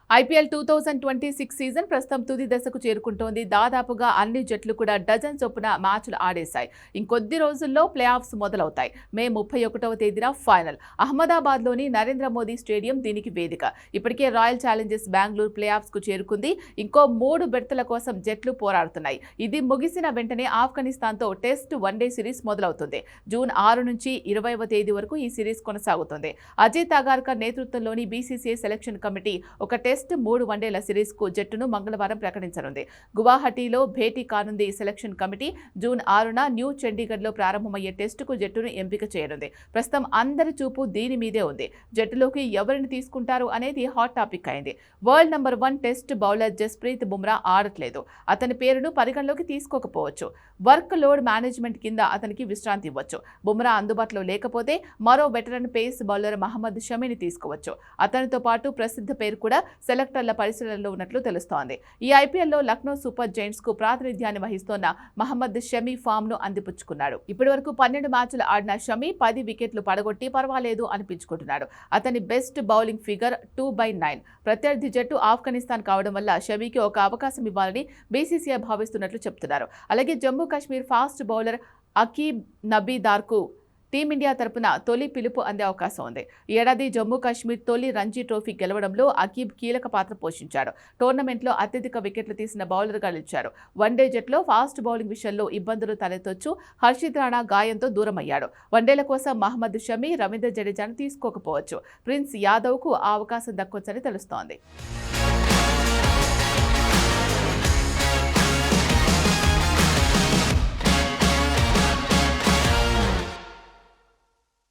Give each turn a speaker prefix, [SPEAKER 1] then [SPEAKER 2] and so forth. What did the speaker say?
[SPEAKER 1] IPL 2026 season ప్రస్తుతం తుది దశకు చేరుకుంటోంది. దాదాపుగా అన్ని జట్లు కూడా డజన్ చొప్పున మ్యాచ్లు ఆడేశాయి. ఇంకొద్ది రోజుల్లో ప్లే ఆఫ్స్ మొదలవుతాయి. మే 31వ తేదీన ఫైనల్. అహ్మదాబాద్లోని నరేంద్ర మోదీ స్టేడియం దీనికి వేదిక. ఇప్పటికే రాయల్ ఛాలెంజర్స్ బెంగళూరు ప్లే ఆఫ్స్కు చేరుకుంది. ఇంకో 3 బెర్తల కోసం జట్లు పోరాడుతున్నాయి. ఇది ముగిసిన వెంటనే ఆఫ్ఘనిస్తాన్తో టెస్ట్ వన్డే సిరీస్ మొదలవుతుంది. జూన్ 6 నుంచి 20వ తేదీ వరకు ఈ సిరీస్ కొనసాగుతుంది. అజిత్ అగార్కర్ నేతృత్వంలోని బీసీసీఐ సెలక్షన్ కమిటీ ఒక టెస్ట్ 3 వన్డేల సిరీస్ కు జట్టును మంగళవారం ప్రకటించనుంది. గువాహటీలో భేటీ కానుంది. సెలక్షన్ కమిటీ జూన్ 6న న్యూ చండీగఢ్లో ప్రారంభమయ్యే టెస్టుకు జట్టును ఎంపిక చేయనుంది. ప్రస్తుతం అందరి చూపు దీని మీదే ఉంది. జట్టులోకి ఎవరిని తీసుకుంటారు అనేది హాట్ టాపిక్ అయింది. World number 1 test bowler Jasprit Bumrah ఆడట్లేదు. అతని పేరును పరిగణలోకి తీసుకోకపోవచ్చు. వర్క్ లోడ్ మేనేజ్మెంట్ కింద అతనికి విశ్రాంతి ఇవ్వచ్చు. బుమ్రా అందుబాటులో లేకపోతే మరో వెటరన్ పేస్ బౌలర్ మహమ్మద్ షమీని తీసుకోవచ్చు. అతనితో పాటు ప్రసిద్ధ పేరు కూడా సెలెక్టర్ల పరిశీలనలో ఉన్నట్లు తెలుస్తోంది. ఈ ఐపీఎల్లో లక్నో సూపర్ జైంట్స్ కు ప్రాతినిధ్యాన్ని వహిస్తోన్న మహమ్మద్ షమీ ఫామ్ ను అందిపుచ్చుకున్నాడు. ఇప్పటి వరకు 12 మ్యాచ్లు ఆడిన షమీ 10 వికెట్లు పడగొట్టి పర్వాలేదు అనిపించుకుంటున్నాడు. అతని బెస్ట్ బౌలింగ్ ఫిగర్ 2/9. ప్రత్యర్థి జట్టు ఆఫ్ఘనిస్తాన్ కావడం వల్ల షమీకి ఒక అవకాశం ఇవ్వాలని బీసీసీఐ భావిస్తున్నట్లు చెబుతున్నారు. అలాగే జమ్మూ కాశ్మీర్ ఫాస్ట్ బౌలర్ అకీబ్ నబీదార్కు టీమిండియా తరపున తొలి పిలుపు అందే అవకాశం ఉంది. ఈ ఏడాది జమ్మూ కాశ్మీర్ తొలి రంజీ ట్రోఫీ గెలవడంలో అకీబ్ కీలక పాత్ర పోషించాడు. టోర్నమెంట్లో అత్యధిక వికెట్లు తీసిన బౌలర్గా నిలిచారు. వన్డే జట్లో ఫాస్ట్ బౌలింగ్ విషయంలో ఇబ్బందులు తలెత్తొచ్చు. హర్షిత్ రాణా గాయంతో దూరమయ్యాడు. వన్డేల కోసం మహమ్మద్ షమీ, రవీంద్ర జడేజాను తీసుకోకపోవచ్చు. ప్రిన్స్ యాదవ్కు ఆ అవకాశం దక్కొచ్చని తెలుస్తోంది.